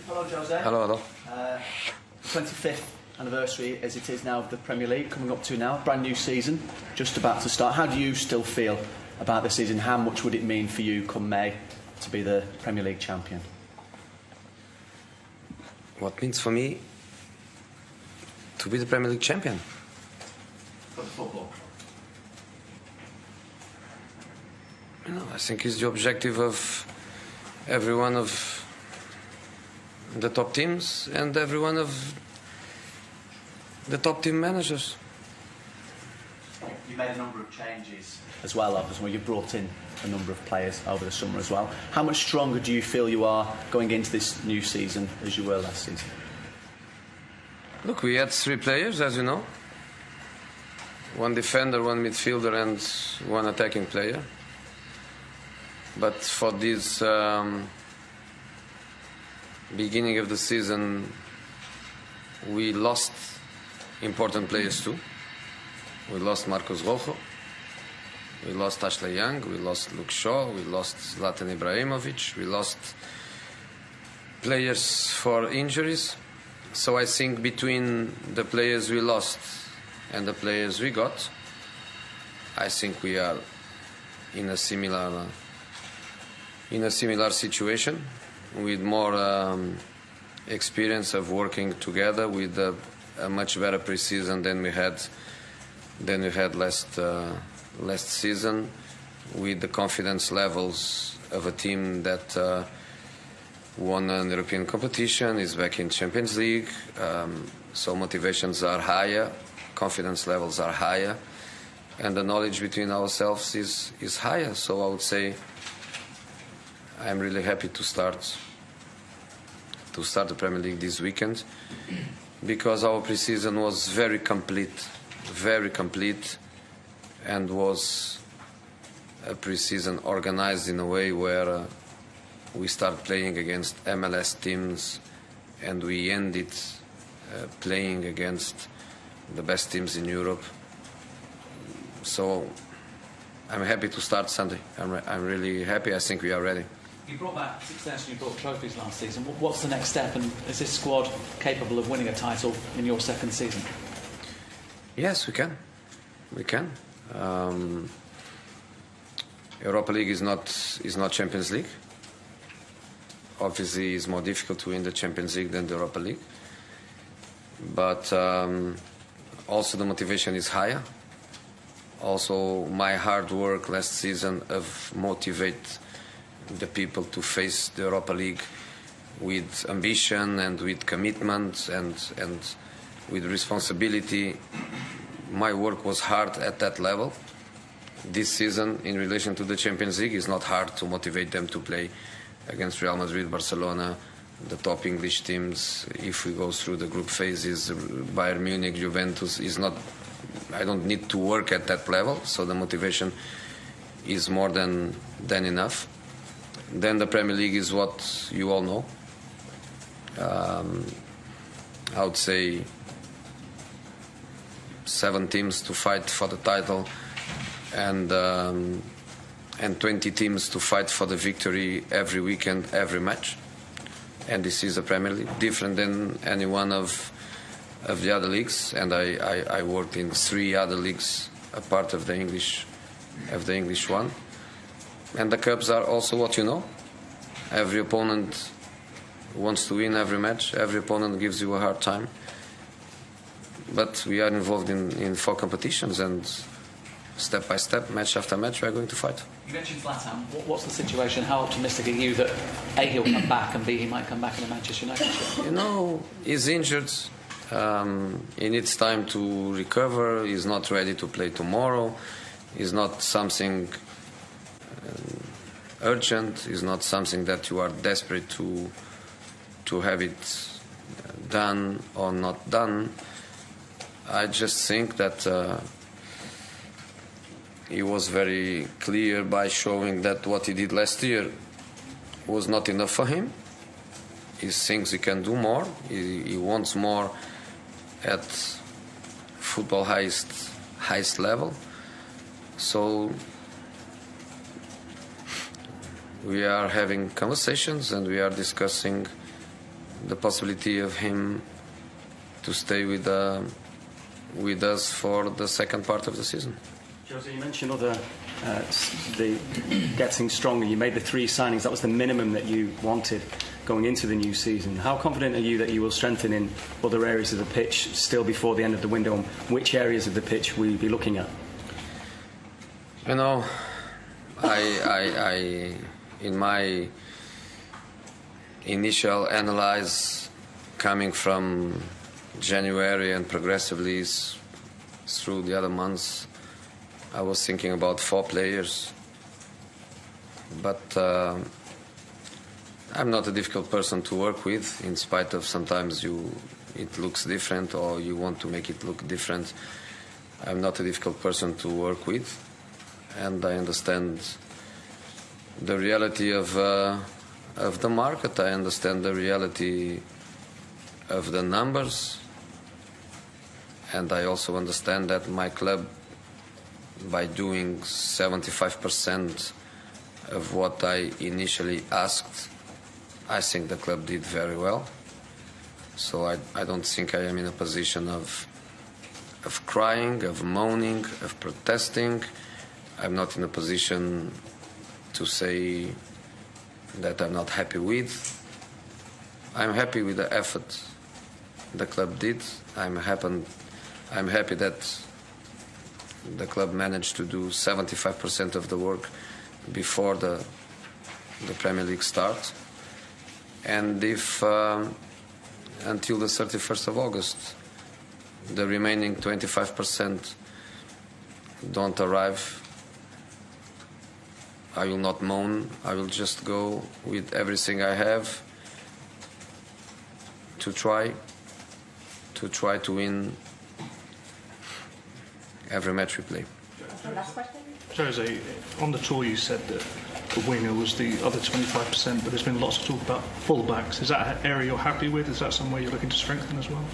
Hello, Jose. Hello. 25th anniversary as it is now of the Premier League coming up to now, brand new season just about to start. How do you still feel about the season? How much would it mean for you come May to be the Premier League champion? What means for me to be the Premier League champion? For the football. I think it's the objective of every one of the top teams and every one of the top team managers. You made a number of changes as well, obviously. You brought in a number of players over the summer as well. How much stronger do you feel you are going into this new season as you were last season? Look, we had 3 players, as you know. 1 defender, 1 midfielder and 1 attacking player. But for this beginning of the season, we lost important players too. We lost Marcos Rojo, we lost Ashley Young, we lost Luke Shaw, we lost Zlatan Ibrahimovic, we lost players for injuries. So I think between the players we lost and the players we got, I think we are in a similar situation, with more experience of working together, with a much better pre-season than we had last season, with the confidence levels of a team that won an European competition, is back in Champions League, so motivations are higher, confidence levels are higher, and the knowledge between ourselves is higher. So I would say I'm really happy to start the Premier League this weekend, because our pre-season was very complete, and was a pre-season organized in a way where we start playing against MLS teams and we ended playing against the best teams in Europe. So I'm happy to start Sunday. I'm really happy. I think we are ready. You brought back success and you brought trophies last season. What's the next step, and is this squad capable of winning a title in your second season? Yes, we can. We can. Europa League is not Champions League. Obviously, it's more difficult to win the Champions League than the Europa League. But also the motivation is higher. Also, my hard work last season of motivate the people to face the Europa League with ambition and with commitment and with responsibility. My work was hard at that level. This season, in relation to the Champions League, is not hard to motivate them to play against Real Madrid, Barcelona, the top English teams. If we go through the group phases, Bayern Munich, Juventus, is not. I don't need to work at that level, so the motivation is more than enough. Then the Premier League is what you all know. I would say 7 teams to fight for the title, and 20 teams to fight for the victory every weekend, every match. And this is a Premier League, different than any one of the other leagues. And I worked in 3 other leagues, a part of the English one. And the cups are also what you know. Every opponent wants to win every match. Every opponent gives you a hard time. But we are involved in 4 competitions, and step by step, match after match, we are going to fight. You mentioned Zlatan. What's the situation? How optimistic are you that A, he'll come back, and B, he might come back in a Manchester United shirt? You know, he's injured. He needs time to recover. He's not ready to play tomorrow. It's not something urgent. It's not something that you are desperate to have it done or not done. I just think that he was very clear by showing that what he did last year was not enough for him. He thinks he can do more. He wants more at football highest level. So we are having conversations and we are discussing the possibility of him to stay with us for the second part of the season. Jose, you mentioned the getting stronger. You made the 3 signings. That was the minimum that you wanted going into the new season. How confident are you that you will strengthen in other areas of the pitch still before the end of the window? And which areas of the pitch will you be looking at? You know, I in my initial analyze coming from January and progressively through the other months, I was thinking about 4 players, but I'm not a difficult person to work with, in spite of sometimes it looks different or you want to make it look different. I'm not a difficult person to work with, and I understand the reality of the market. I understand the reality of the numbers, and I also understand that my club, by doing 75% of what I initially asked, I think the club did very well. So I don't think I am in a position of crying, of moaning, of protesting. I'm not in a position to say that I'm not happy with. I'm happy with the effort the club did. I'm happy that the club managed to do 75% of the work before the Premier League starts. And if until the 31st of August the remaining 25% don't arrive, I will not moan. I will just go with everything I have to try to win every match we play. Last question. Jose, on the tour you said that the winger was the other 25%, but there's been lots of talk about full-backs. Is that an area you're happy with? Is that somewhere you're looking to strengthen as well?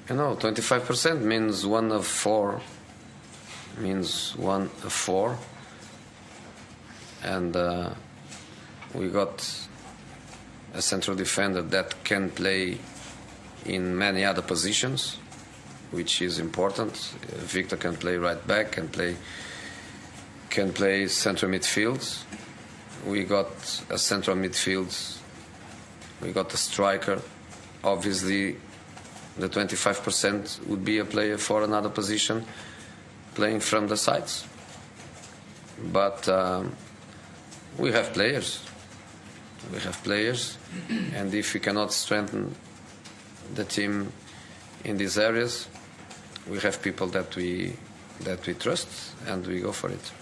You know, 25% means 1 of 4. And we got a central defender that can play in many other positions, which is important. Victor can play right back, can play central midfield. We got a central midfield. We got a striker. Obviously, the 25% would be a player for another position, playing from the sides. But we have players. And if we cannot strengthen the team in these areas, we have people that we trust, and we go for it.